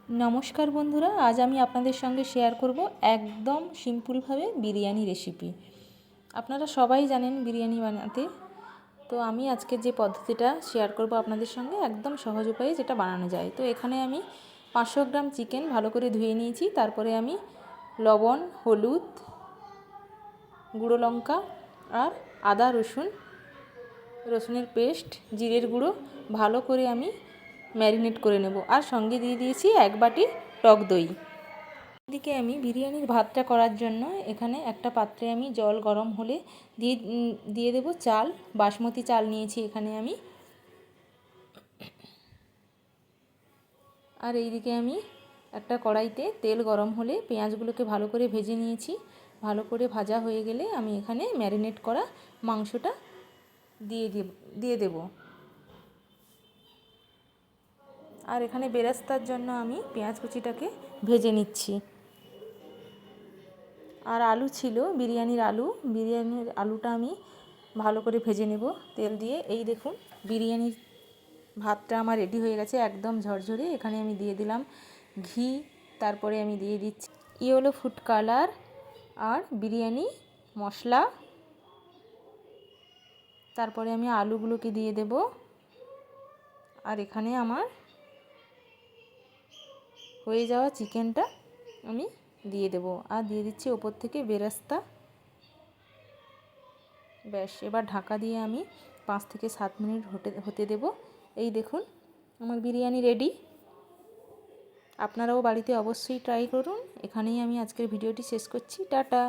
নমস্কার বন্ধুরা, আজ আমি আপনাদের সঙ্গে শেয়ার করব একদম সিম্পলভাবে বিরিয়ানি রেসিপি। আপনারা সবাই জানেন বিরিয়ানি বানাতে, তো আমি আজকে যে পদ্ধতিটা শেয়ার করব আপনাদের সঙ্গে একদম সহজ উপায়ে যেটা বানানো যায়। তো এখানে আমি 500 গ্রাম চিকেন ভালো করে ধুয়ে নিয়েছি। তারপরে আমি লবণ, হলুদ, গুঁড়ো লঙ্কা আর আদা রসুনের পেস্ট, জিরের গুঁড়ো ভালো করে আমি ম্যারিনেট করে নেব। আর সঙ্গে দিয়ে দিয়েছি 1 বাটি টক দই। এদিকে আমি বিরিয়ানির ভাতটা করার জন্য এখানে একটা পাত্রে আমি জল গরম হলে দিয়ে দেব চাল। বাসমতি চাল নিয়েছি এখানে আমি। আর এইদিকে আমি একটা কড়াইতে তেল গরম হলে পেঁয়াজগুলোকে ভালো করে ভেজে নিয়েছি। ভালো করে ভাজা হয়ে গেলে আমি এখানে ম্যারিনেট করা মাংসটা দিয়ে দেব। আর এখানে বেরেস্তার জন্য আমি পেঁয়াজ কুচিটাকে ভেজে নিচ্ছি। আর আলু ছিল, বিরিয়ানির আলুটা আমি ভালো করে ভেজে নেব তেল দিয়ে। এই দেখুন বিরিয়ানির ভাতটা আমার রেডি হয়ে গেছে, একদম ঝরঝরে। এখানে আমি দিয়ে দিলাম ঘি, তারপরে আমি দিয়ে দিচ্ছি ইয়েলো ফুড কালার আর বিরিয়ানি মশলা। তারপরে আমি আলুগুলোকে দিয়ে দেব। আর এখানে আমার হয়ে যাওয়া চিকেনটা আমি দিয়ে দেব আর দিয়ে দিচ্ছি ওপর থেকে বেরেস্তা। ব্যাস, এবার ঢাকা দিয়ে আমি 5 থেকে 7 মিনিট হতে দেব। এই দেখুন আমার বিরিয়ানি রেডি। আপনারাও বাড়িতে অবশ্যই ট্রাই করুন। এখানেই আমি আজকের ভিডিওটি শেষ করছি। টাটা।